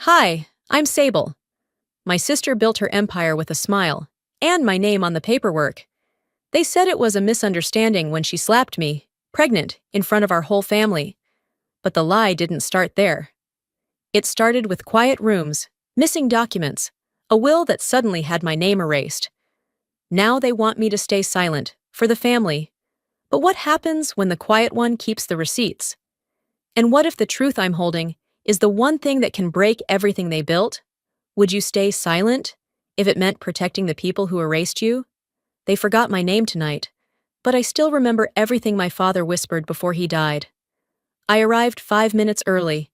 Hi, I'm Sable. My sister built her empire with a smile, and my name on the paperwork. They said it was a misunderstanding when she slapped me, pregnant, in front of our whole family. But the lie didn't start there. It started with quiet rooms, missing documents, a will that suddenly had my name erased. Now they want me to stay silent, for the family. But what happens when the quiet one keeps the receipts? And what if the truth I'm holding is the one thing that can break everything they built? Would you stay silent if it meant protecting the people who erased you? They forgot my name tonight, but I still remember everything my father whispered before he died. I arrived 5 minutes early,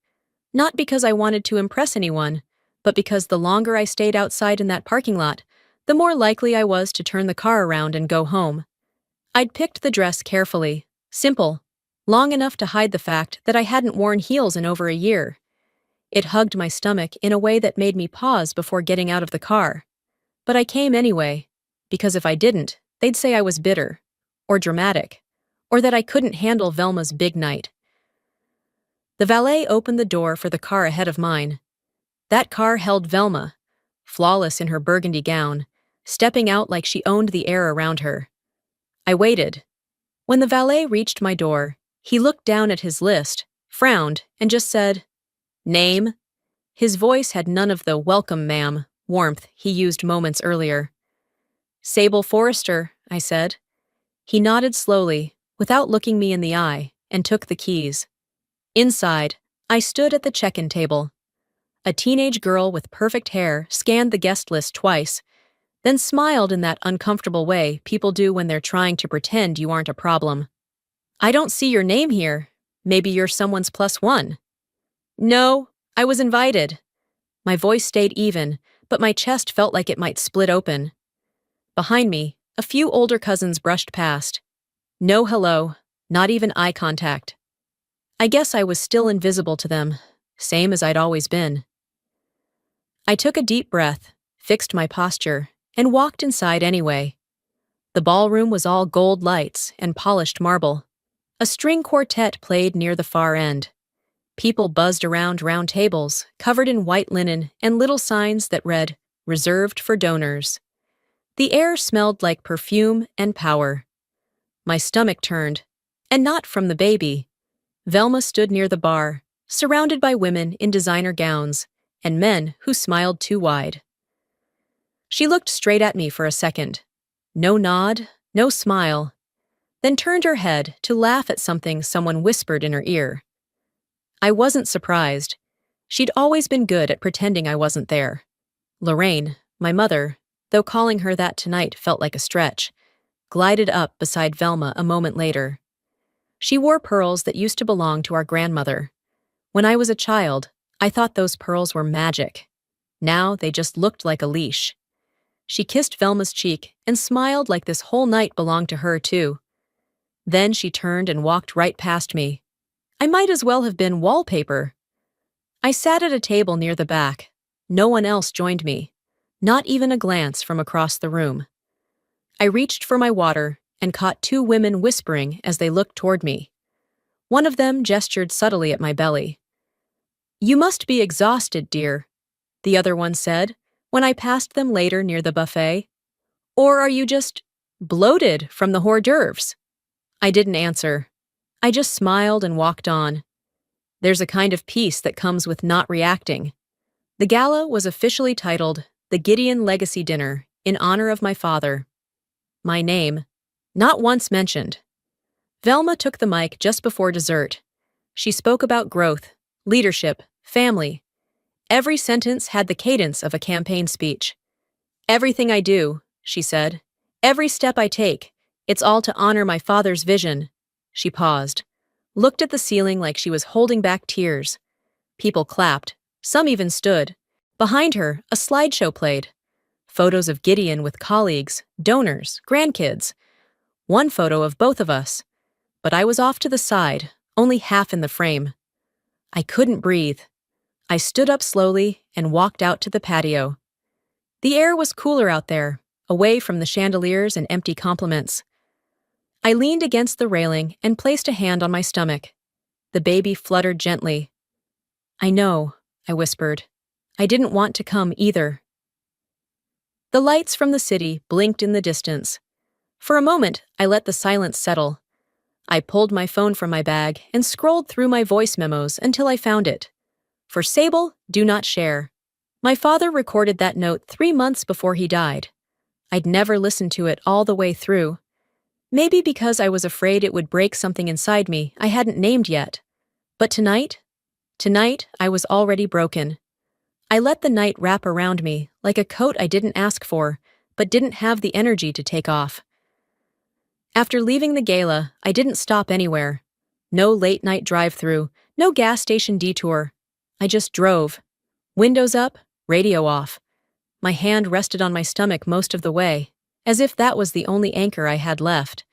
not because I wanted to impress anyone, but because the longer I stayed outside in that parking lot, the more likely I was to turn the car around and go home. I'd picked the dress carefully, simple, long enough to hide the fact that I hadn't worn heels in over a year. It hugged my stomach in a way that made me pause before getting out of the car. But I came anyway, because if I didn't, they'd say I was bitter, or dramatic, or that I couldn't handle Velma's big night. The valet opened the door for the car ahead of mine. That car held Velma, flawless in her burgundy gown, stepping out like she owned the air around her. I waited. When the valet reached my door, he looked down at his list, frowned, and just said, "Name?" His voice had none of the "welcome, ma'am" warmth he used moments earlier. "Sable Forrester," I said. He nodded slowly, without looking me in the eye, and took the keys. Inside, I stood at the check-in table. A teenage girl with perfect hair scanned the guest list twice, then smiled in that uncomfortable way people do when they're trying to pretend you aren't a problem. "I don't see your name here. Maybe you're someone's plus one." "No, I was invited." My voice stayed even, but my chest felt like it might split open. Behind me, a few older cousins brushed past. No hello, not even eye contact. I guess I was still invisible to them, same as I'd always been. I took a deep breath, fixed my posture, and walked inside anyway. The ballroom was all gold lights and polished marble. A string quartet played near the far end. People buzzed around round tables, covered in white linen and little signs that read, "Reserved for donors." The air smelled like perfume and power. My stomach turned, and not from the baby. Velma stood near the bar, surrounded by women in designer gowns, and men who smiled too wide. She looked straight at me for a second. No nod, no smile, then turned her head to laugh at something someone whispered in her ear. I wasn't surprised. She'd always been good at pretending I wasn't there. Lorraine, my mother, though calling her that tonight felt like a stretch, glided up beside Velma a moment later. She wore pearls that used to belong to our grandmother. When I was a child, I thought those pearls were magic. Now they just looked like a leash. She kissed Velma's cheek and smiled like this whole night belonged to her too. Then she turned and walked right past me. I might as well have been wallpaper. I sat at a table near the back. No one else joined me, not even a glance from across the room. I reached for my water and caught two women whispering as they looked toward me. One of them gestured subtly at my belly. "You must be exhausted, dear," the other one said, when I passed them later near the buffet. "Or are you just bloated from the hors d'oeuvres?" I didn't answer. I just smiled and walked on. There's a kind of peace that comes with not reacting. The gala was officially titled the Gideon Legacy Dinner in honor of my father. My name, not once mentioned. Velma took the mic just before dessert. She spoke about growth, leadership, family. Every sentence had the cadence of a campaign speech. "Everything I do," she said, "every step I take, it's all to honor my father's vision." She paused, looked at the ceiling like she was holding back tears. People clapped, some even stood. Behind her, a slideshow played. Photos of Gideon with colleagues, donors, grandkids. One photo of both of us. But I was off to the side, only half in the frame. I couldn't breathe. I stood up slowly and walked out to the patio. The air was cooler out there, away from the chandeliers and empty compliments. I leaned against the railing and placed a hand on my stomach. The baby fluttered gently. "I know," I whispered. I didn't want to come either. The lights from the city blinked in the distance. For a moment, I let the silence settle. I pulled my phone from my bag and scrolled through my voice memos until I found it. For Sable, do not share. My father recorded that note 3 months before he died. I'd never listened to it all the way through. Maybe because I was afraid it would break something inside me I hadn't named yet. But tonight I was already broken. I let the night wrap around me like a coat I didn't ask for, but didn't have the energy to take off. After leaving the gala, I didn't stop anywhere. No late-night drive-through, no gas station detour. I just drove. Windows up, radio off. My hand rested on my stomach most of the way, as if that was the only anchor I had left.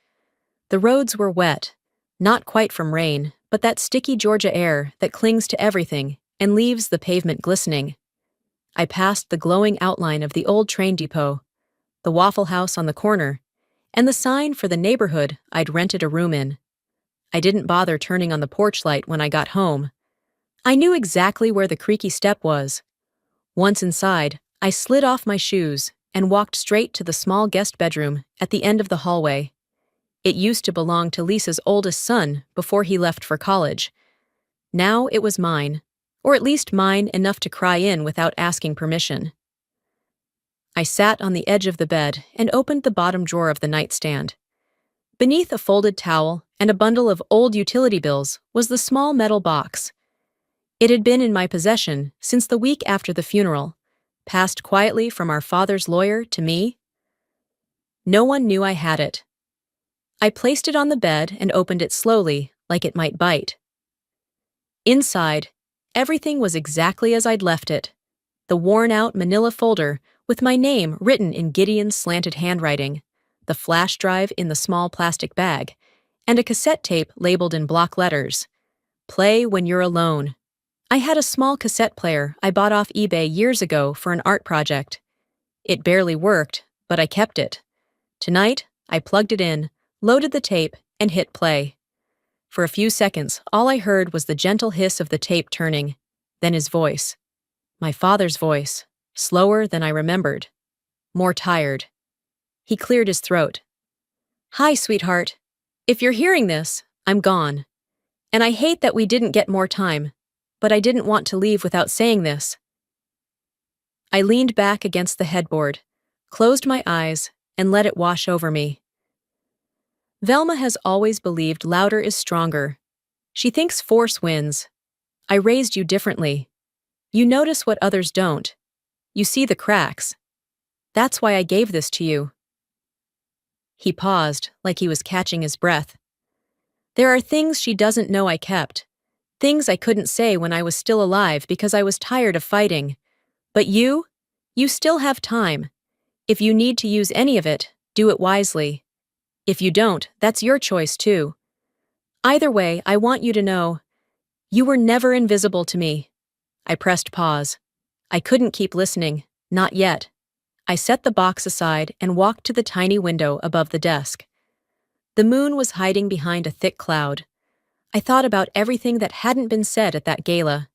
The roads were wet, not quite from rain, but that sticky Georgia air that clings to everything and leaves the pavement glistening. I passed the glowing outline of the old train depot, the Waffle House on the corner, and the sign for the neighborhood I'd rented a room in. I didn't bother turning on the porch light when I got home. I knew exactly where the creaky step was. Once inside, I slid off my shoes and walked straight to the small guest bedroom at the end of the hallway. It used to belong to Lisa's oldest son before he left for college. Now it was mine, or at least mine enough to cry in without asking permission. I sat on the edge of the bed and opened the bottom drawer of the nightstand. Beneath a folded towel and a bundle of old utility bills was the small metal box. It had been in my possession since the week after the funeral, passed quietly from our father's lawyer to me. No one knew I had it. I placed it on the bed and opened it slowly, like it might bite. Inside, everything was exactly as I'd left it. The worn-out manila folder with my name written in Gideon's slanted handwriting, the flash drive in the small plastic bag, and a cassette tape labeled in block letters. Play when you're alone. I had a small cassette player I bought off eBay years ago for an art project. It barely worked, but I kept it. Tonight, I plugged it in, loaded the tape, and hit play. For a few seconds, all I heard was the gentle hiss of the tape turning, then his voice. My father's voice, slower than I remembered, more tired. He cleared his throat. "Hi, sweetheart. If you're hearing this, I'm gone. And I hate that we didn't get more time, but I didn't want to leave without saying this." I leaned back against the headboard, closed my eyes, and let it wash over me. Velma has always believed louder is stronger. She thinks force wins. I raised you differently. You notice what others don't. You see the cracks. That's why I gave this to you. He paused, like he was catching his breath. There are things she doesn't know I kept. Things I couldn't say when I was still alive because I was tired of fighting. But you still have time. If you need to use any of it, do it wisely. If you don't, that's your choice too. Either way, I want you to know, you were never invisible to me. I pressed pause. I couldn't keep listening, not yet. I set the box aside and walked to the tiny window above the desk. The moon was hiding behind a thick cloud. I thought about everything that hadn't been said at that gala.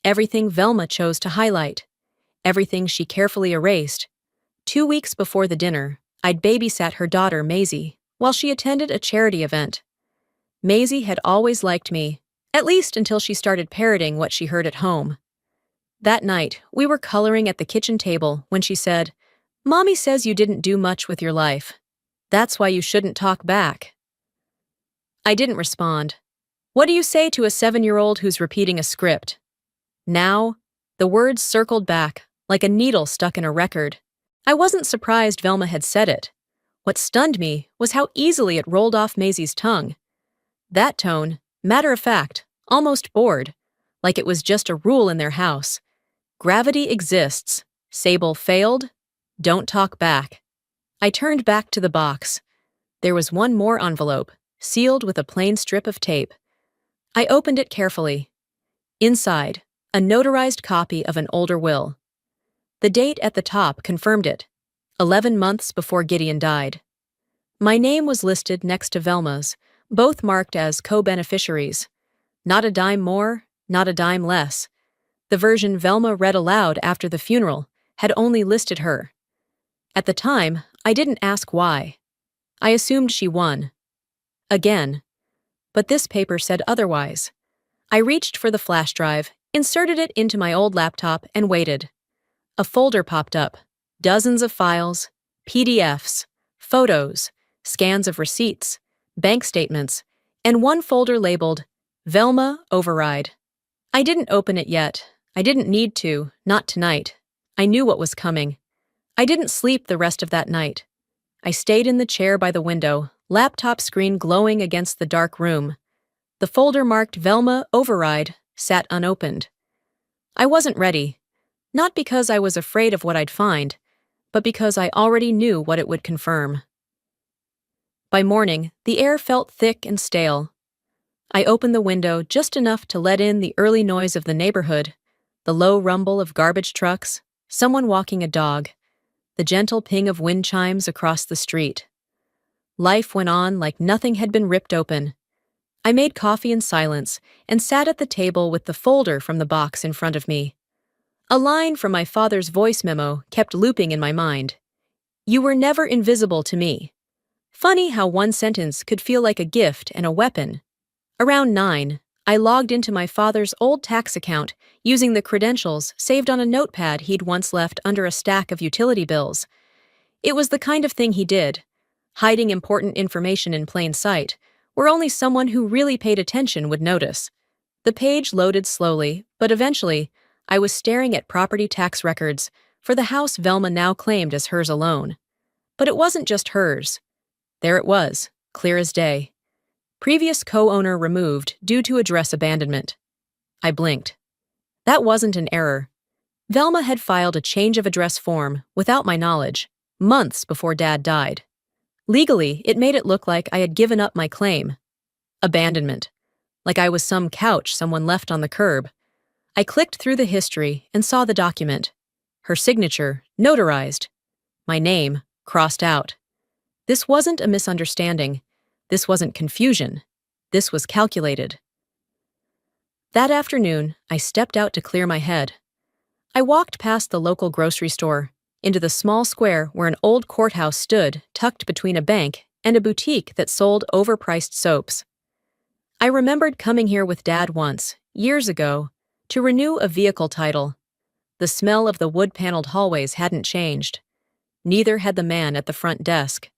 Everything Velma chose to highlight. Everything she carefully erased. 2 weeks before the dinner, I'd babysat her daughter, Maisie, while she attended a charity event. Maisie had always liked me, at least until she started parroting what she heard at home. That night, we were coloring at the kitchen table when she said, "Mommy says you didn't do much with your life. That's why you shouldn't talk back." I didn't respond. What do you say to a 7-year-old who's repeating a script? Now, the words circled back, like a needle stuck in a record. I wasn't surprised Velma had said it. What stunned me was how easily it rolled off Maisie's tongue. That tone, matter of fact, almost bored, like it was just a rule in their house. Gravity exists. Sable failed. Don't talk back. I turned back to the box. There was one more envelope, sealed with a plain strip of tape. I opened it carefully. Inside, a notarized copy of an older will. The date at the top confirmed it, 11 months before Gideon died. My name was listed next to Velma's, both marked as co-beneficiaries. Not a dime more, not a dime less. The version Velma read aloud after the funeral had only listed her. At the time, I didn't ask why. I assumed she won. Again. But this paper said otherwise. I reached for the flash drive, inserted it into my old laptop, and waited. A folder popped up. Dozens of files, PDFs, photos, scans of receipts, bank statements, and one folder labeled Velma Override. I didn't open it yet. I didn't need to, not tonight. I knew what was coming. I didn't sleep the rest of that night. I stayed in the chair by the window, laptop screen glowing against the dark room. The folder marked Velma Override sat unopened. I wasn't ready, not because I was afraid of what I'd find, but because I already knew what it would confirm. By morning, the air felt thick and stale. I opened the window just enough to let in the early noise of the neighborhood, the low rumble of garbage trucks, someone walking a dog, the gentle ping of wind chimes across the street. Life went on like nothing had been ripped open. I made coffee in silence and sat at the table with the folder from the box in front of me. A line from my father's voice memo kept looping in my mind. "You were never invisible to me." Funny how one sentence could feel like a gift and a weapon. Around 9, I logged into my father's old tax account using the credentials saved on a notepad he'd once left under a stack of utility bills. It was the kind of thing he did, hiding important information in plain sight, where only someone who really paid attention would notice. The page loaded slowly, but eventually, I was staring at property tax records for the house Velma now claimed as hers alone. But it wasn't just hers. There it was, clear as day. Previous co-owner removed due to address abandonment. I blinked. That wasn't an error. Velma had filed a change of address form, without my knowledge, months before Dad died. Legally, it made it look like I had given up my claim. Abandonment. Like I was some couch someone left on the curb. I clicked through the history and saw the document. Her signature, notarized. My name, crossed out. This wasn't a misunderstanding. This wasn't confusion. This was calculated. That afternoon, I stepped out to clear my head. I walked past the local grocery store, into the small square where an old courthouse stood tucked between a bank and a boutique that sold overpriced soaps. I remembered coming here with Dad once, years ago, to renew a vehicle title. The smell of the wood-paneled hallways hadn't changed. Neither had the man at the front desk.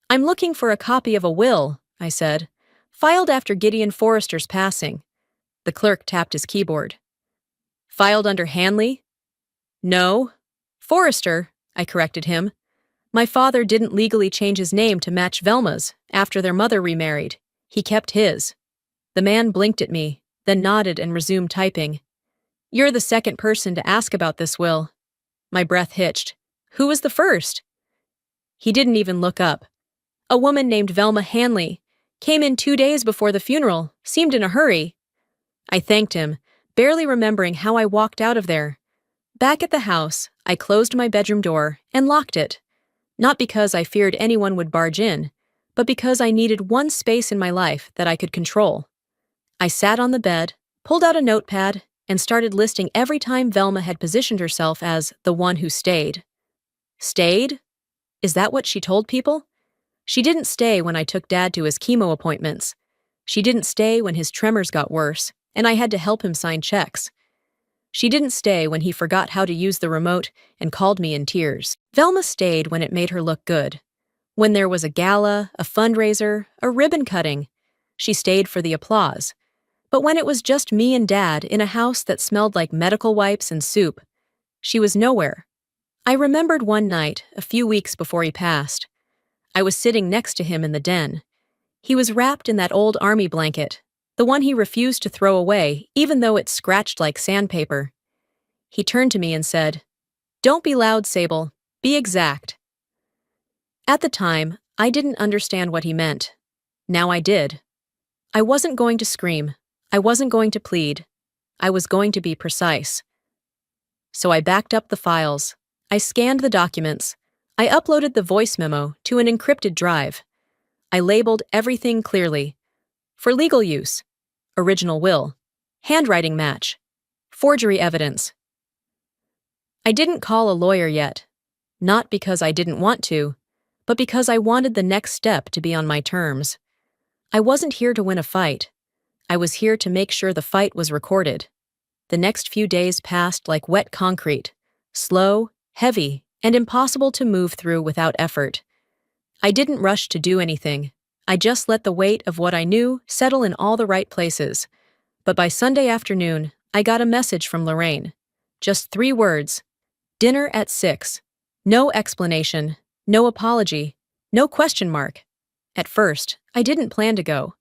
"I'm looking for a copy of a will," I said, "filed after Gideon Forrester's passing." The clerk tapped his keyboard. "Filed under Hanley?" "No. Forrester," I corrected him. "My father didn't legally change his name to match Velma's after their mother remarried. He kept his." The man blinked at me, then nodded and resumed typing. "You're the second person to ask about this will." My breath hitched. "Who was the first?" He didn't even look up. "A woman named Velma Hanley. Came in 2 days before the funeral, seemed in a hurry." I thanked him, barely remembering how I walked out of there. Back at the house, I closed my bedroom door and locked it. Not because I feared anyone would barge in, but because I needed one space in my life that I could control. I sat on the bed, pulled out a notepad, and started listing every time Velma had positioned herself as the one who stayed. Stayed? Is that what she told people? She didn't stay when I took Dad to his chemo appointments. She didn't stay when his tremors got worse, and I had to help him sign checks. She didn't stay when he forgot how to use the remote and called me in tears. Velma stayed when it made her look good. When there was a gala, a fundraiser, a ribbon cutting, she stayed for the applause. But when it was just me and Dad in a house that smelled like medical wipes and soup, she was nowhere. I remembered one night, a few weeks before he passed. I was sitting next to him in the den. He was wrapped in that old army blanket, the one he refused to throw away even though it scratched like sandpaper. He turned to me and said, "Don't be loud, Sable. Be exact." At the time, I didn't understand what he meant. Now I did. I wasn't going to scream. I wasn't going to plead. I was going to be precise. So I backed up the files. I scanned the documents. I uploaded the voice memo to an encrypted drive. I labeled everything clearly. For legal use. Original will. Handwriting match. Forgery evidence. I didn't call a lawyer yet. Not because I didn't want to, but because I wanted the next step to be on my terms. I wasn't here to win a fight. I was here to make sure the fight was recorded. The next few days passed like wet concrete, slow, heavy, and impossible to move through without effort. I didn't rush to do anything. I just let the weight of what I knew settle in all the right places. But by Sunday afternoon, I got a message from Lorraine. Just 3 words. Dinner at 6. No explanation, no apology, no question mark. At first, I didn't plan to go.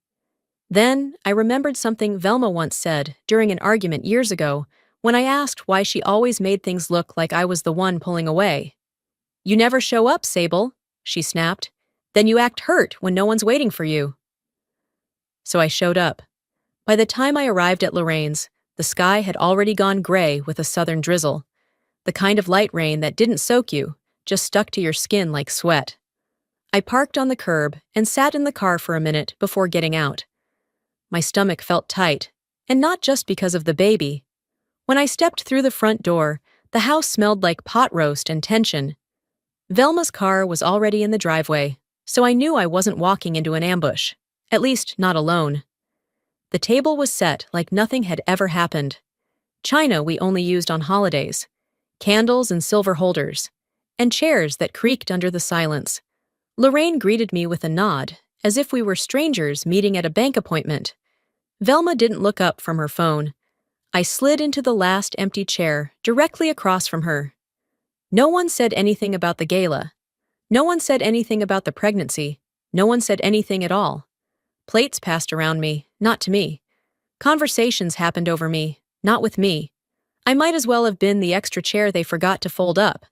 Then, I remembered something Velma once said during an argument years ago when I asked why she always made things look like I was the one pulling away. "You never show up, Sable," she snapped. "Then you act hurt when no one's waiting for you." So I showed up. By the time I arrived at Lorraine's, the sky had already gone gray with a southern drizzle. The kind of light rain that didn't soak you, just stuck to your skin like sweat. I parked on the curb and sat in the car for a minute before getting out. My stomach felt tight, and not just because of the baby. When I stepped through the front door, the house smelled like pot roast and tension. Velma's car was already in the driveway, so I knew I wasn't walking into an ambush, at least not alone. The table was set like nothing had ever happened. China we only used on holidays. Candles and silver holders, and chairs that creaked under the silence. Lorraine greeted me with a nod, as if we were strangers meeting at a bank appointment. Velma didn't look up from her phone. I slid into the last empty chair, directly across from her. No one said anything about the gala. No one said anything about the pregnancy. No one said anything at all. Plates passed around me, not to me. Conversations happened over me, not with me. I might as well have been the extra chair they forgot to fold up.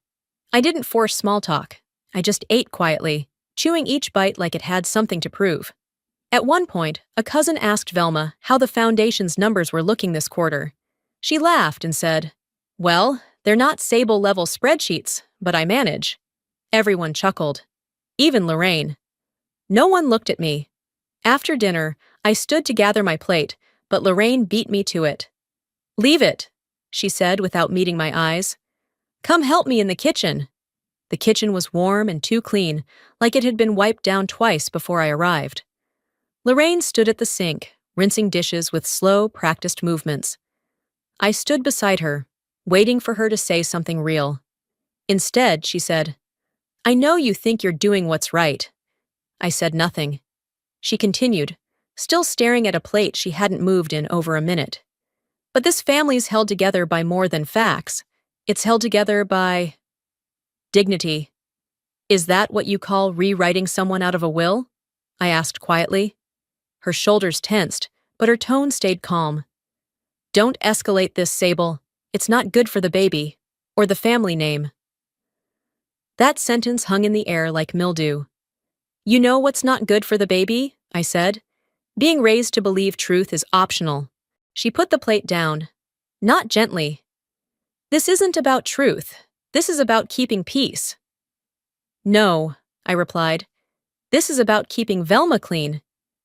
I didn't force small talk. I just ate quietly, chewing each bite like it had something to prove. At one point, a cousin asked Velma how the foundation's numbers were looking this quarter. She laughed and said, "Well, they're not Sable-level spreadsheets, but I manage." Everyone chuckled. Even Lorraine. No one looked at me. After dinner, I stood to gather my plate, but Lorraine beat me to it. "Leave it," she said without meeting my eyes. "Come help me in the kitchen." The kitchen was warm and too clean, like it had been wiped down twice before I arrived. Lorraine stood at the sink, rinsing dishes with slow, practiced movements. I stood beside her, waiting for her to say something real. Instead, she said, "I know you think you're doing what's right." I said nothing. She continued, still staring at a plate she hadn't moved in over a minute. "But this family's held together by more than facts. It's held together by dignity. Is that what you call rewriting someone out of a will?" I asked quietly. Her shoulders tensed, but her tone stayed calm. "Don't escalate this, Sable. It's not good for the baby, or the family name." That sentence hung in the air like mildew. "You know what's not good for the baby?" I said. "Being raised to believe truth is optional." She put the plate down. Not gently. "This isn't about truth. This is about keeping peace." "No," I replied. "This is about keeping Velma clean,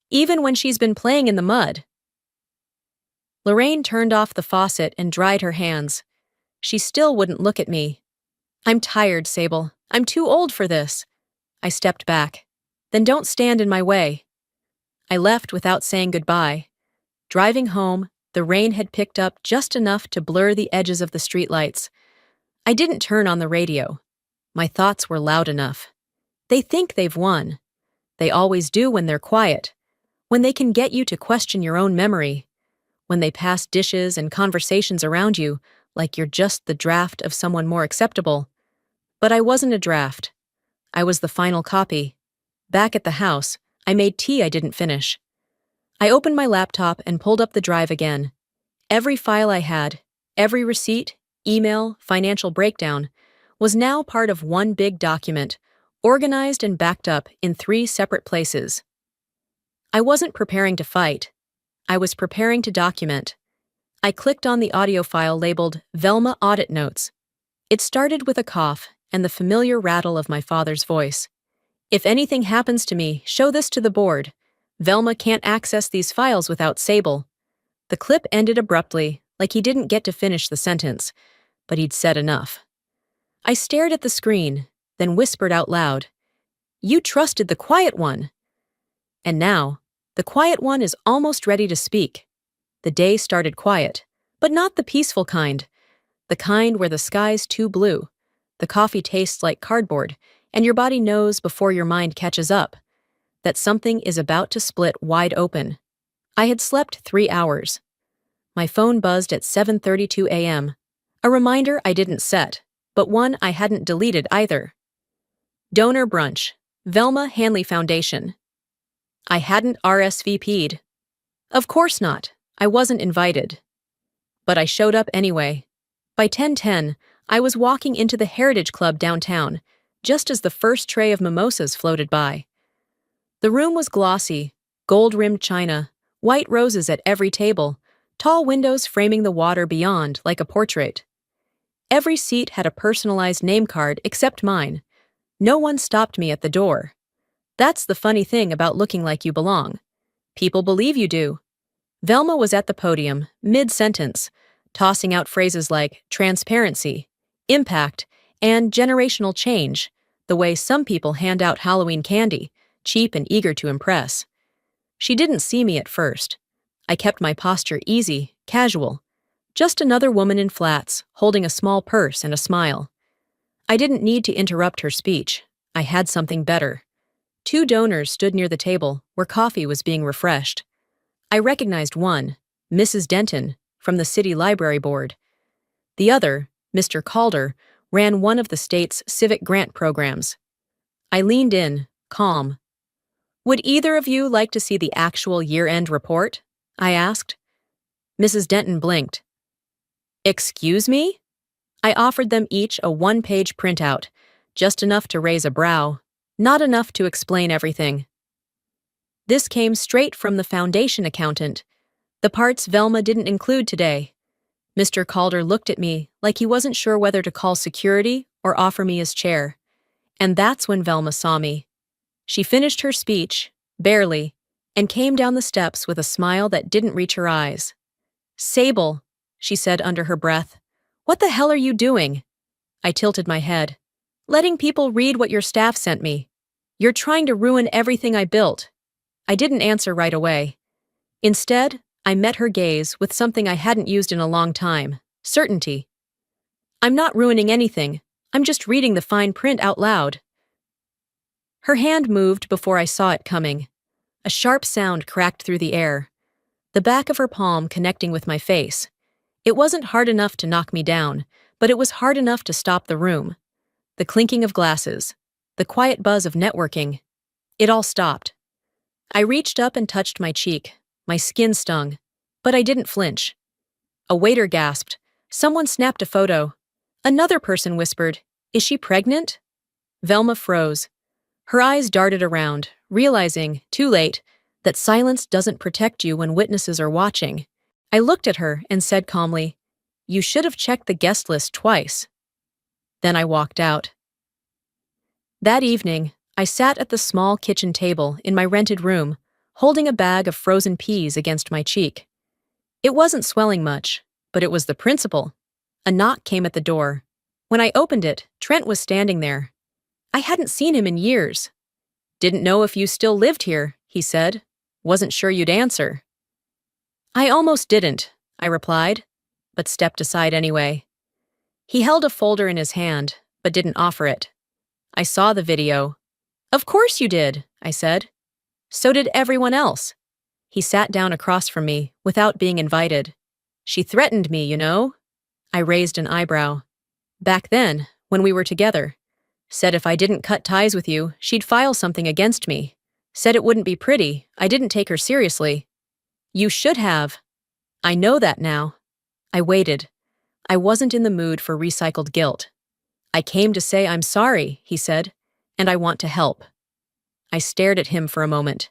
even when she's been playing in the mud." Lorraine turned off the faucet and dried her hands. She still wouldn't look at me. "I'm tired, Sable. I'm too old for this." I stepped back. "Then don't stand in my way." I left without saying goodbye. Driving home, the rain had picked up just enough to blur the edges of the streetlights. I didn't turn on the radio. My thoughts were loud enough. They think they've won. They always do when they're quiet, when they can get you to question your own memory, when they pass dishes and conversations around you like you're just the draft of someone more acceptable. But I wasn't a draft. I was the final copy. Back at the house, I made tea I didn't finish. I opened my laptop and pulled up the drive again. Every file I had, every receipt, email, financial breakdown, was now part of one big document, organized and backed up in 3 separate places. I wasn't preparing to fight. I was preparing to document. I clicked on the audio file labeled Velma Audit Notes. It started with a cough and the familiar rattle of my father's voice. "If anything happens to me, show this to the board. Velma can't access these files without Sable." The clip ended abruptly, like he didn't get to finish the sentence, but he'd said enough. I stared at the screen, then whispered out loud, "You trusted the quiet one." And now, the quiet one is almost ready to speak. The day started quiet, but not the peaceful kind. The kind where the sky's too blue, the coffee tastes like cardboard, and your body knows before your mind catches up that something is about to split wide open. I had slept 3 hours. My phone buzzed at 7:32 a.m., a reminder I didn't set, but one I hadn't deleted either. Donor brunch, Velma Hanley Foundation. I hadn't RSVP'd. Of course not, I wasn't invited. But I showed up anyway. By 10:10, I was walking into the Heritage Club downtown, just as the first tray of mimosas floated by. The room was glossy, gold-rimmed china, white roses at every table, tall windows framing the water beyond like a portrait. Every seat had a personalized name card except mine. No one stopped me at the door. That's the funny thing about looking like you belong. People believe you do. Velma was at the podium, mid-sentence, tossing out phrases like transparency, impact, and generational change, the way some people hand out Halloween candy, cheap and eager to impress. She didn't see me at first. I kept my posture easy, casual. Just another woman in flats, holding a small purse and a smile. I didn't need to interrupt her speech. I had something better. 2 donors stood near the table, where coffee was being refreshed. I recognized one, Mrs. Denton, from the City Library Board. The other, Mr. Calder, ran one of the state's civic grant programs. I leaned in, calm. "Would either of you like to see the actual year-end report?" I asked. Mrs. Denton blinked. "Excuse me?" I offered them each a 1-page printout, just enough to raise a brow, not enough to explain everything. This came straight from the foundation accountant, the parts Velma didn't include today. Mr. Calder looked at me like he wasn't sure whether to call security or offer me his chair. And that's when Velma saw me. She finished her speech, barely, and came down the steps with a smile that didn't reach her eyes. "Sable," she said under her breath, "what the hell are you doing?" I tilted my head. "Letting people read what your staff sent me. You're trying to ruin everything I built." I didn't answer right away. Instead, I met her gaze with something I hadn't used in a long time, certainty. "I'm not ruining anything. I'm just reading the fine print out loud." Her hand moved before I saw it coming. A sharp sound cracked through the air, the back of her palm connecting with my face. It wasn't hard enough to knock me down, but it was hard enough to stop the room. The clinking of glasses, the quiet buzz of networking. It all stopped. I reached up and touched my cheek. My skin stung, but I didn't flinch. A waiter gasped. Someone snapped a photo. Another person whispered, "Is she pregnant?" Velma froze. Her eyes darted around, realizing, too late, that silence doesn't protect you when witnesses are watching. I looked at her and said calmly, "You should have checked the guest list twice." Then I walked out. That evening, I sat at the small kitchen table in my rented room, holding a bag of frozen peas against my cheek. It wasn't swelling much, but it was the principle. A knock came at the door. When I opened it, Trent was standing there. I hadn't seen him in years. "Didn't know if you still lived here," he said. "Wasn't sure you'd answer." "I almost didn't," I replied, but stepped aside anyway. He held a folder in his hand, but didn't offer it. I saw the video. "Of course you did," I said. "So did everyone else." He sat down across from me without being invited. "She threatened me, you know." I raised an eyebrow. "Back then, when we were together. Said if I didn't cut ties with you, she'd file something against me. Said it wouldn't be pretty. I didn't take her seriously." "You should have." "I know that now." I waited. I wasn't in the mood for recycled guilt. "I came to say I'm sorry," he said, "and I want to help." I stared at him for a moment.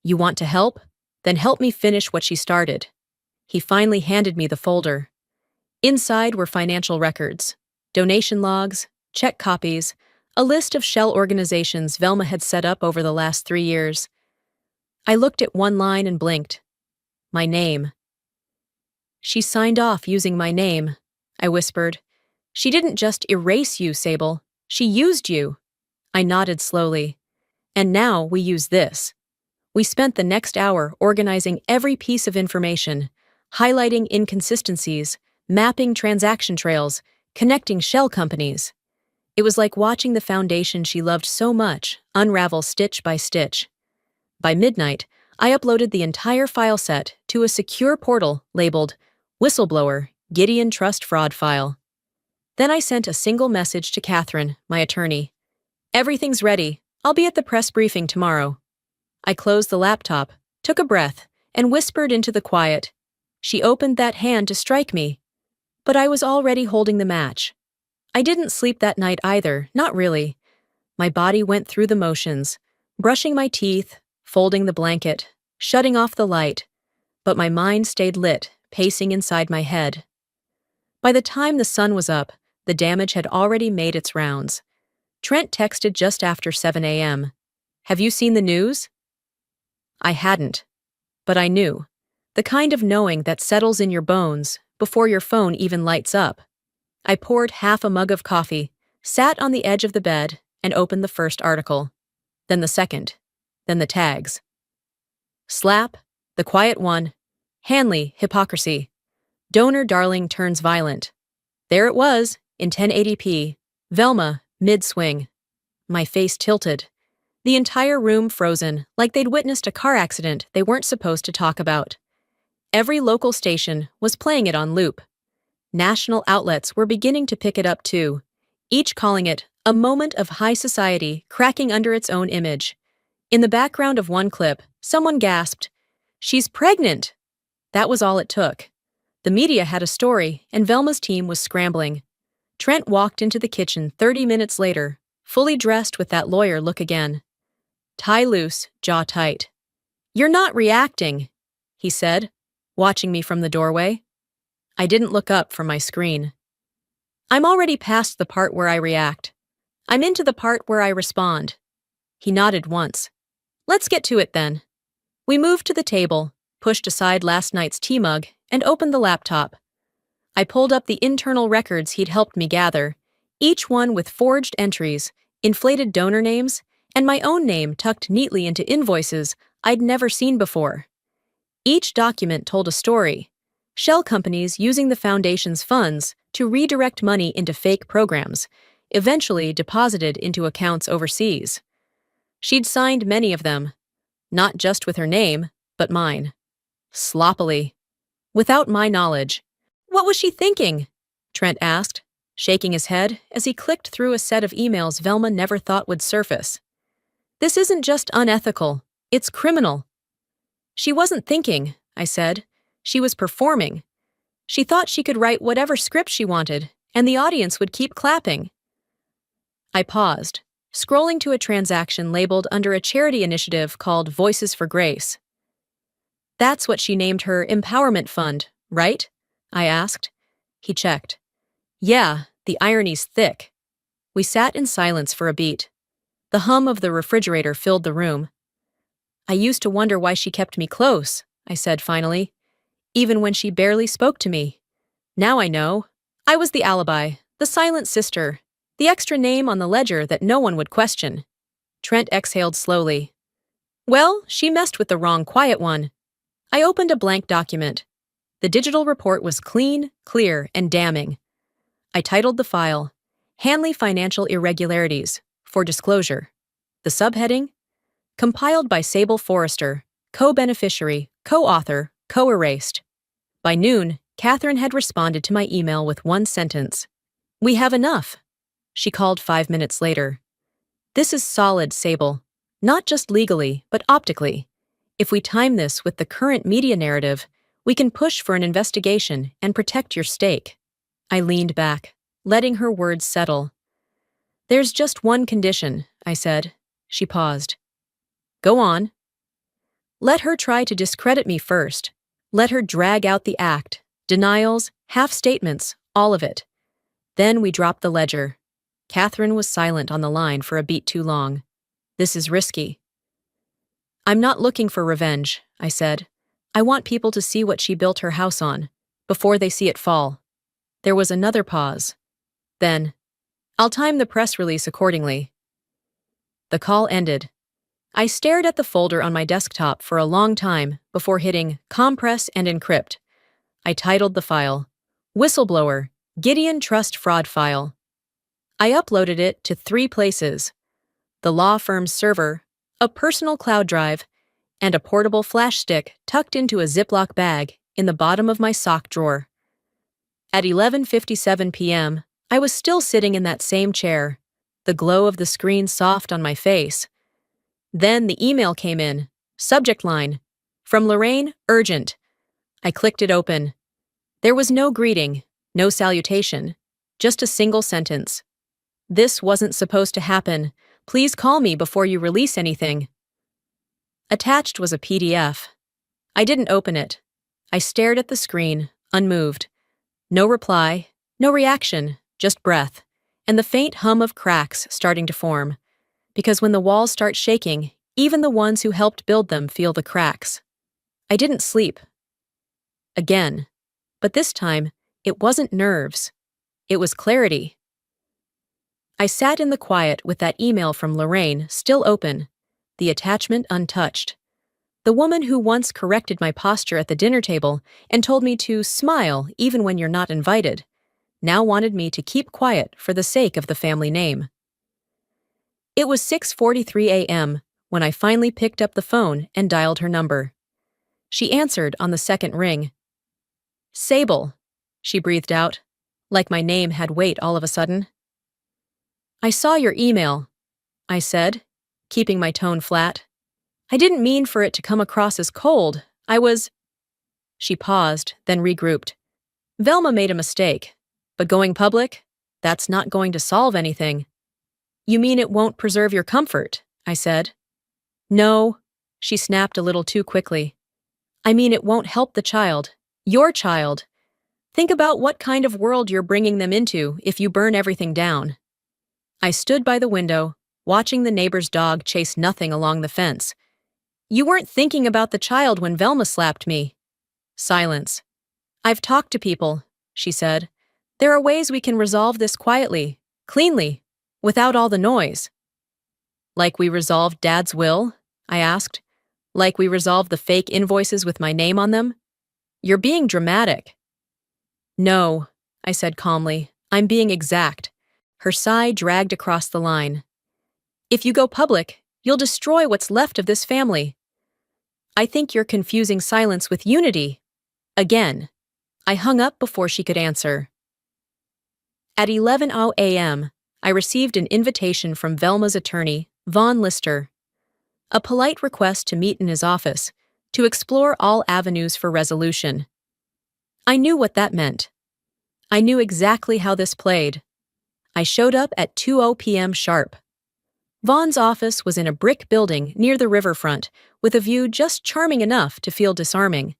"You want to help? Then help me finish what she started." He finally handed me the folder. Inside were financial records, donation logs, check copies, a list of shell organizations Velma had set up over the last 3 years. I looked at one line and blinked. My name. She signed off using my name, I whispered. She didn't just erase you, Sable. She used you. I nodded slowly. And now we use this. We spent the next hour organizing every piece of information, highlighting inconsistencies, mapping transaction trails, connecting shell companies. It was like watching the foundation she loved so much unravel stitch by stitch. By midnight, I uploaded the entire file set to a secure portal labeled Whistleblower Gideon Trust Fraud File. Then I sent a single message to Catherine, my attorney. Everything's ready. I'll be at the press briefing tomorrow. I closed the laptop, took a breath, and whispered into the quiet. She opened that hand to strike me. But I was already holding the match. I didn't sleep that night either, not really. My body went through the motions, brushing my teeth, folding the blanket, shutting off the light. But my mind stayed lit, pacing inside my head. By the time the sun was up, the damage had already made its rounds. Trent texted just after 7 a.m. Have you seen the news? I hadn't. But I knew. The kind of knowing that settles in your bones before your phone even lights up. I poured half a mug of coffee, sat on the edge of the bed, and opened the first article. Then the second. Then the tags. Slap, the quiet one. Hanley, hypocrisy. Donor darling turns violent. There it was, in 1080p. Velma, mid-swing. My face tilted. The entire room frozen, like they'd witnessed a car accident they weren't supposed to talk about. Every local station was playing it on loop. National outlets were beginning to pick it up too, each calling it a moment of high society cracking under its own image. In the background of one clip, someone gasped, "She's pregnant!" That was all it took. The media had a story, and Velma's team was scrambling. Trent walked into the kitchen 30 minutes later, fully dressed with that lawyer look again. Tie loose, jaw tight. "You're not reacting," he said, watching me from the doorway. I didn't look up from my screen. "I'm already past the part where I react. I'm into the part where I respond." He nodded once. "Let's get to it then." We moved to the table, pushed aside last night's tea mug, and opened the laptop. I pulled up the internal records he'd helped me gather, each one with forged entries, inflated donor names, and my own name tucked neatly into invoices I'd never seen before. Each document told a story. Shell companies using the foundation's funds to redirect money into fake programs, eventually deposited into accounts overseas. She'd signed many of them, not just with her name, but mine. Sloppily. Without my knowledge. What was she thinking? Trent asked, shaking his head as he clicked through a set of emails Velma never thought would surface. This isn't just unethical, it's criminal. She wasn't thinking, I said. She was performing. She thought she could write whatever script she wanted, and the audience would keep clapping. I paused, scrolling to a transaction labeled under a charity initiative called Voices for Grace. That's what she named her empowerment fund, right? I asked. He checked. Yeah, the irony's thick. We sat in silence for a beat. The hum of the refrigerator filled the room. I used to wonder why she kept me close, I said finally, even when she barely spoke to me. Now I know. I was the alibi, the silent sister, the extra name on the ledger that no one would question. Trent exhaled slowly. Well, she messed with the wrong quiet one. I opened a blank document. The digital report was clean, clear, and damning. I titled the file, Hanley Financial Irregularities, for disclosure. The subheading? Compiled by Sable Forrester, co-beneficiary, co-author, co-erased. By noon, Catherine had responded to my email with one sentence. We have enough. She called 5 minutes later. This is solid, Sable. Not just legally, but optically. If we time this with the current media narrative, we can push for an investigation and protect your stake. I leaned back, letting her words settle. There's just one condition, I said. She paused. Go on. Let her try to discredit me first. Let her drag out the act, denials, half-statements, all of it. Then we dropped the ledger. Catherine was silent on the line for a beat too long. This is risky. I'm not looking for revenge, I said. I want people to see what she built her house on. before they see it fall. There was another pause. Then, I'll time the press release accordingly. The call ended. I stared at the folder on my desktop for a long time before hitting compress and encrypt. I titled the file, Whistleblower, Gideon Trust Fraud File. I uploaded it to 3 places: the law firm's server, a personal cloud drive, and a portable flash stick tucked into a Ziploc bag in the bottom of my sock drawer. At 11:57 p.m., I was still sitting in that same chair, the glow of the screen soft on my face. Then the email came in. Subject line, from Lorraine, urgent. I clicked it open. There was no greeting, no salutation, just a single sentence. This wasn't supposed to happen. Please call me before you release anything. Attached was a PDF. I didn't open it. I stared at the screen, unmoved. No reply, no reaction, just breath, and the faint hum of cracks starting to form. Because when the walls start shaking, even the ones who helped build them feel the cracks. I didn't sleep. Again. But this time, it wasn't nerves. It was clarity. I sat in the quiet with that email from Lorraine still open, the attachment untouched. The woman who once corrected my posture at the dinner table and told me to smile even when you're not invited, now wanted me to keep quiet for the sake of the family name. It was 6:43 a.m. when I finally picked up the phone and dialed her number. She answered on the second ring. Sable, she breathed out, like my name had weight all of a sudden. I saw your email, I said, keeping my tone flat. I didn't mean for it to come across as cold. She paused, then regrouped. Velma made a mistake, but going public, that's not going to solve anything. You mean it won't preserve your comfort, I said. No, she snapped a little too quickly. I mean it won't help the child, your child. Think about what kind of world you're bringing them into if you burn everything down. I stood by the window, watching the neighbor's dog chase nothing along the fence. You weren't thinking about the child when Velma slapped me. Silence. I've talked to people, she said. There are ways we can resolve this quietly, cleanly, without all the noise. Like we resolved Dad's will? I asked. Like we resolved the fake invoices with my name on them? You're being dramatic. No, I said calmly. I'm being exact. Her sigh dragged across the line. If you go public, you'll destroy what's left of this family. I think you're confusing silence with unity. Again. I hung up before she could answer. At 11:00 a.m., I received an invitation from Velma's attorney, Von Lister. A polite request to meet in his office, to explore all avenues for resolution. I knew what that meant. I knew exactly how this played. I showed up at 2:00 p.m. sharp. Vaughn's office was in a brick building near the riverfront, with a view just charming enough to feel disarming.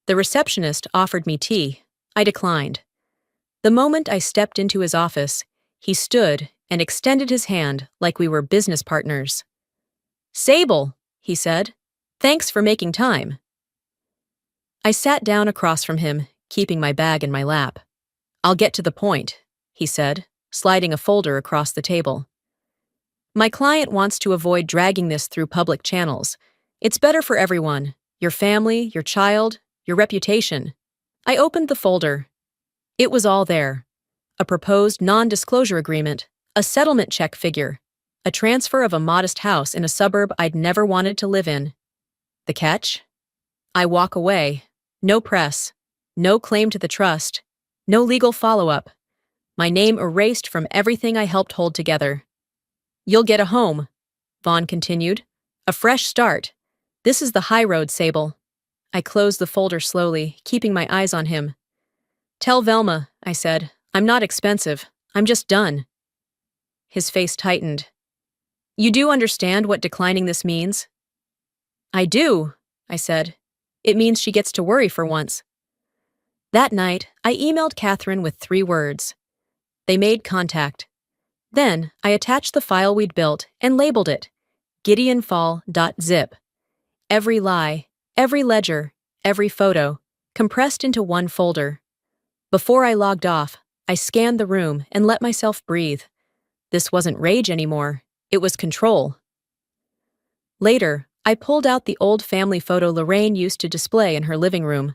The receptionist offered me tea. I declined. The moment I stepped into his office, he stood and extended his hand like we were business partners. Sable, he said. Thanks for making time. I sat down across from him, keeping my bag in my lap. I'll get to the point, he said, sliding a folder across the table. My client wants to avoid dragging this through public channels. It's better for everyone, your family, your child, your reputation. I opened the folder. It was all there. A proposed non-disclosure agreement, a settlement check figure, a transfer of a modest house in a suburb I'd never wanted to live in. The catch? I walk away. No press. No claim to the trust. No legal follow-up. My name erased from everything I helped hold together. You'll get a home, Vaughn continued. A fresh start. This is the high road, Sable. I closed the folder slowly, keeping my eyes on him. Tell Velma, I said. I'm not expensive. I'm just done. His face tightened. You do understand what declining this means? I do, I said. It means she gets to worry for once. That night, I emailed Catherine with 3 words. They made contact. Then, I attached the file we'd built and labeled it GideonFall.zip. Every lie, every ledger, every photo, compressed into one folder. Before I logged off, I scanned the room and let myself breathe. This wasn't rage anymore, it was control. Later, I pulled out the old family photo Lorraine used to display in her living room.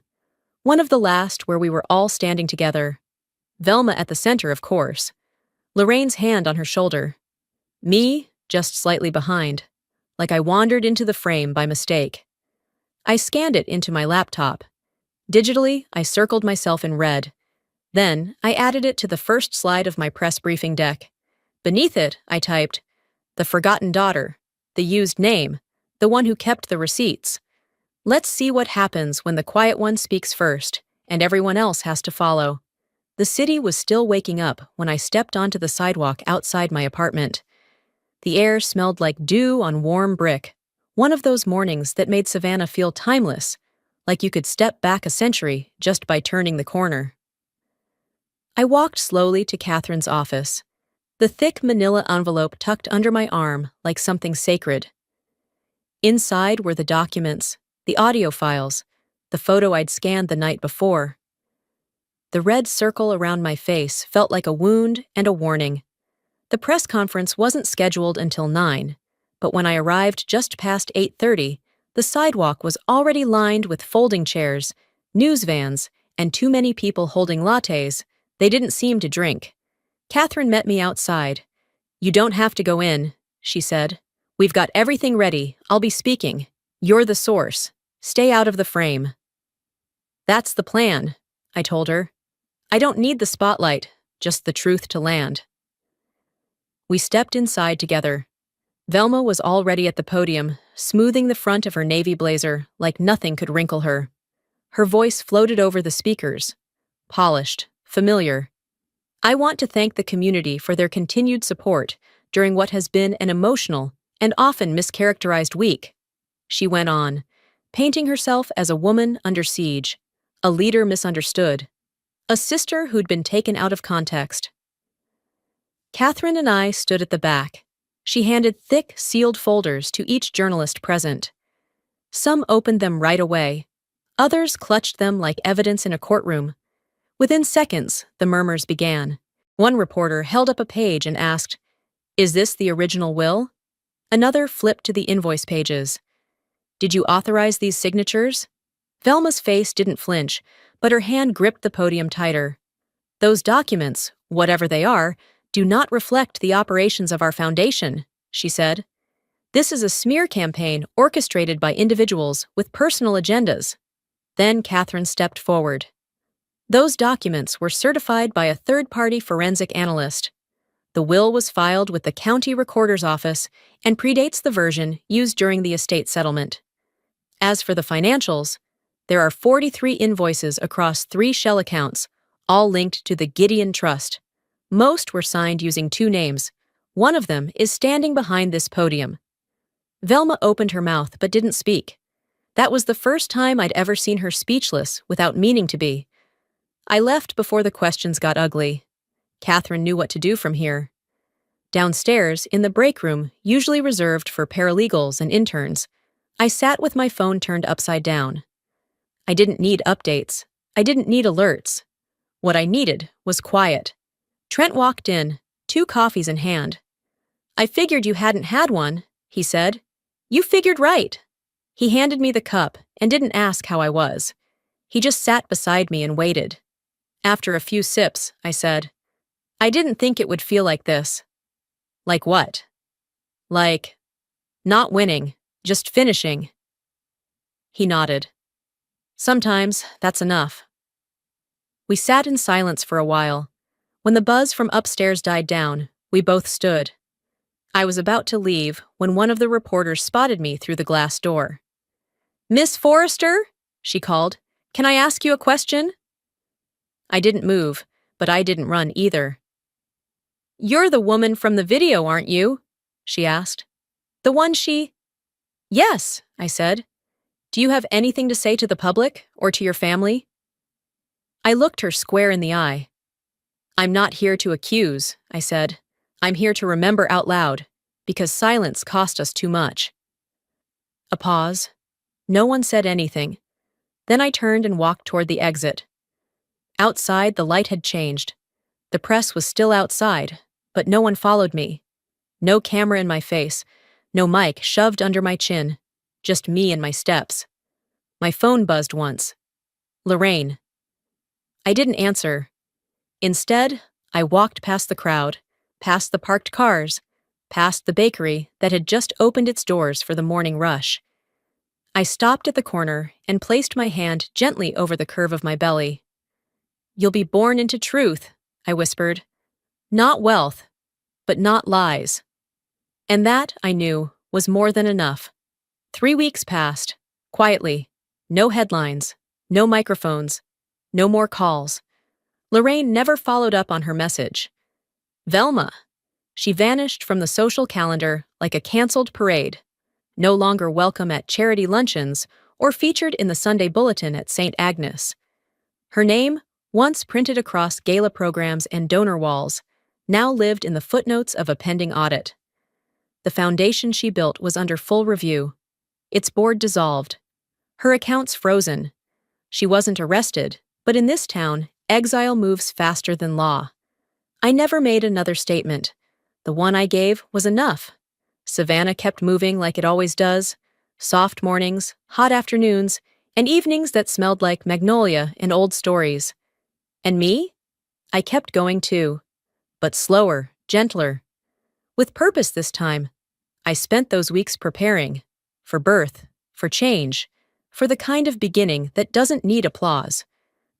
One of the last where we were all standing together. Velma at the center, of course. Lorraine's hand on her shoulder. Me, just slightly behind, like I wandered into the frame by mistake. I scanned it into my laptop. Digitally, I circled myself in red. Then, I added it to the first slide of my press briefing deck. Beneath it, I typed, "The forgotten daughter, the used name, the one who kept the receipts. Let's see what happens when the quiet one speaks first, and everyone else has to follow." The city was still waking up when I stepped onto the sidewalk outside my apartment. The air smelled like dew on warm brick, one of those mornings that made Savannah feel timeless, like you could step back a century just by turning the corner. I walked slowly to Catherine's office, the thick manila envelope tucked under my arm like something sacred. Inside were the documents, the audio files, the photo I'd scanned the night before. The red circle around my face felt like a wound and a warning. The press conference wasn't scheduled until 9, but when I arrived just past 8:30, the sidewalk was already lined with folding chairs, news vans, and too many people holding lattes. They didn't seem to drink. Catherine met me outside. "You don't have to go in," she said. "We've got everything ready. I'll be speaking. You're the source. Stay out of the frame." "That's the plan," I told her. "I don't need the spotlight, just the truth to land." We stepped inside together. Velma was already at the podium, smoothing the front of her navy blazer like nothing could wrinkle her. Her voice floated over the speakers. Polished, familiar. "I want to thank the community for their continued support during what has been an emotional and often mischaracterized week," she went on, painting herself as a woman under siege, a leader misunderstood, a sister who'd been taken out of context. Catherine and I stood at the back. She handed thick, sealed folders to each journalist present. Some opened them right away. Others clutched them like evidence in a courtroom. Within seconds, the murmurs began. One reporter held up a page and asked, "Is this the original will?" Another flipped to the invoice pages. "Did you authorize these signatures?" Velma's face didn't flinch, but her hand gripped the podium tighter. "Those documents, whatever they are, do not reflect the operations of our foundation," she said. "This is a smear campaign orchestrated by individuals with personal agendas." Then Catherine stepped forward. "Those documents were certified by a third-party forensic analyst. The will was filed with the county recorder's office and predates the version used during the estate settlement. As for the financials, there are 43 invoices across 3 shell accounts, all linked to the Gideon Trust. Most were signed using 2 names. One of them is standing behind this podium." Velma opened her mouth but didn't speak. That was the first time I'd ever seen her speechless without meaning to be. I left before the questions got ugly. Catherine knew what to do from here. Downstairs, in the break room, usually reserved for paralegals and interns, I sat with my phone turned upside down. I didn't need updates. I didn't need alerts. What I needed was quiet. Trent walked in, 2 coffees in hand. "I figured you hadn't had one," he said. "You figured right." He handed me the cup and didn't ask how I was. He just sat beside me and waited. After a few sips, I said, "I didn't think it would feel like this." "Like what?" "Like, not winning, just finishing." He nodded. "Sometimes that's enough." We sat in silence for a while. When the buzz from upstairs died down, we both stood. I was about to leave when one of the reporters spotted me through the glass door. "Miss Forrester?" she called. "Can I ask you a question?" I didn't move, but I didn't run either. "You're the woman from the video, aren't you?" she asked. "The one she—" "Yes," I said. "Do you have anything to say to the public or to your family?" I looked her square in the eye. "I'm not here to accuse," I said. "I'm here to remember out loud, because silence cost us too much." A pause. No one said anything. Then I turned and walked toward the exit. Outside, the light had changed. The press was still outside, but no one followed me. No camera in my face, no mic shoved under my chin, just me and my steps. My phone buzzed once. Lorraine. I didn't answer. Instead, I walked past the crowd, past the parked cars, past the bakery that had just opened its doors for the morning rush. I stopped at the corner and placed my hand gently over the curve of my belly. "You'll be born into truth," I whispered. "Not wealth, but not lies." And that, I knew, was more than enough. 3 weeks passed, quietly. No headlines, no microphones, no more calls. Lorraine never followed up on her message. Velma. She vanished from the social calendar like a canceled parade, no longer welcome at charity luncheons or featured in the Sunday bulletin at St. Agnes. Her name, once printed across gala programs and donor walls, now lived in the footnotes of a pending audit. The foundation she built was under full review. Its board dissolved. Her accounts frozen. She wasn't arrested, but in this town, exile moves faster than law. I never made another statement. The one I gave was enough. Savannah kept moving like it always does. Soft mornings, hot afternoons, and evenings that smelled like magnolia and old stories. And me? I kept going too. But slower, gentler. With purpose this time. I spent those weeks preparing. For birth, for change, for the kind of beginning that doesn't need applause.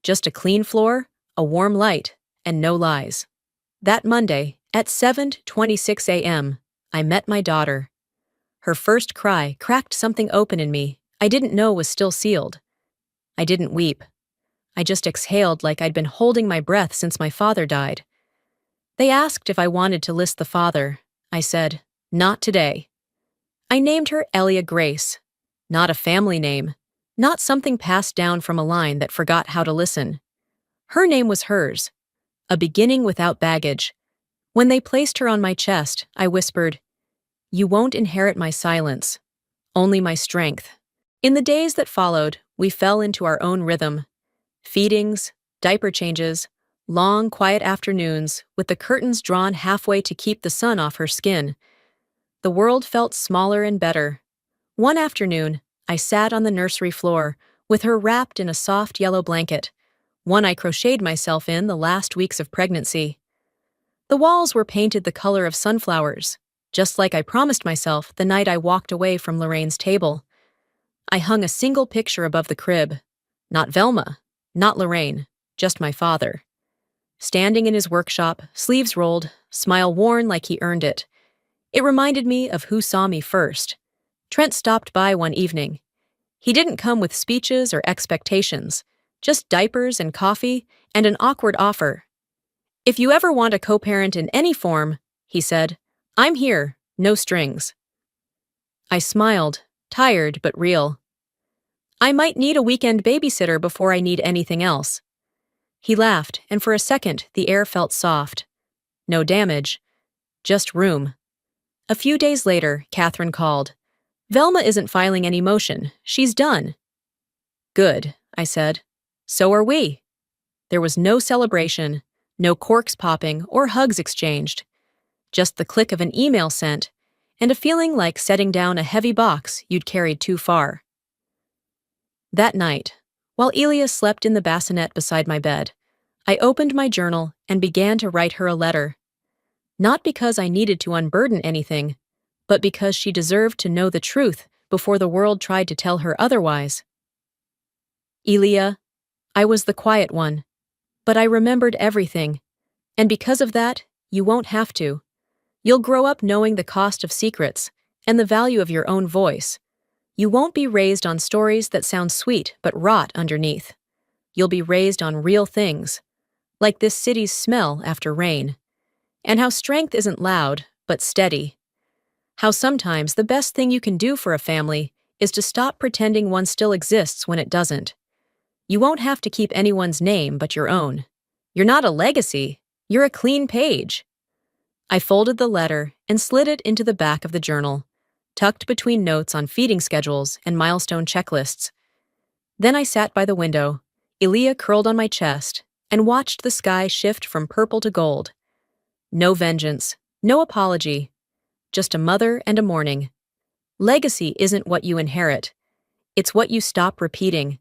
Just a clean floor, a warm light, and no lies. That Monday, at 7:26 a.m., I met my daughter. Her first cry cracked something open in me I didn't know was still sealed. I didn't weep. I just exhaled like I'd been holding my breath since my father died. They asked if I wanted to list the father. I said, "Not today." I named her Elia Grace. Not a family name. Not something passed down from a line that forgot how to listen. Her name was hers. A beginning without baggage. When they placed her on my chest, I whispered, "You won't inherit my silence, only my strength." In the days that followed, we fell into our own rhythm. Feedings, diaper changes, long, quiet afternoons with the curtains drawn halfway to keep the sun off her skin. The world felt smaller and better. One afternoon, I sat on the nursery floor, with her wrapped in a soft yellow blanket, one I crocheted myself in the last weeks of pregnancy. The walls were painted the color of sunflowers, just like I promised myself the night I walked away from Lorraine's table. I hung a single picture above the crib. Not Velma, not Lorraine, just my father. Standing in his workshop, sleeves rolled, smile worn like he earned it. It reminded me of who saw me first. Trent stopped by one evening. He didn't come with speeches or expectations, just diapers and coffee and an awkward offer. "If you ever want a co-parent in any form," he said, "I'm here, no strings." I smiled, tired but real. "I might need a weekend babysitter before I need anything else." He laughed, and for a second the air felt soft. No damage, just room. A few days later, Catherine called. "Velma isn't filing any motion. She's done." "Good," I said. "So are we." There was no celebration, no corks popping or hugs exchanged. Just the click of an email sent, and a feeling like setting down a heavy box you'd carried too far. That night, while Elia slept in the bassinet beside my bed, I opened my journal and began to write her a letter. Not because I needed to unburden anything, but because she deserved to know the truth before the world tried to tell her otherwise. Elia, I was the quiet one, but I remembered everything, and because of that, you won't have to. You'll grow up knowing the cost of secrets and the value of your own voice. You won't be raised on stories that sound sweet but rot underneath. You'll be raised on real things, like this city's smell after rain, and how strength isn't loud but steady. How sometimes the best thing you can do for a family is to stop pretending one still exists when it doesn't. You won't have to keep anyone's name but your own. You're not a legacy, you're a clean page. I folded the letter and slid it into the back of the journal, tucked between notes on feeding schedules and milestone checklists. Then I sat by the window, Elia curled on my chest, and watched the sky shift from purple to gold. No vengeance, no apology, just a mother and a mourning. Legacy isn't what you inherit, it's what you stop repeating.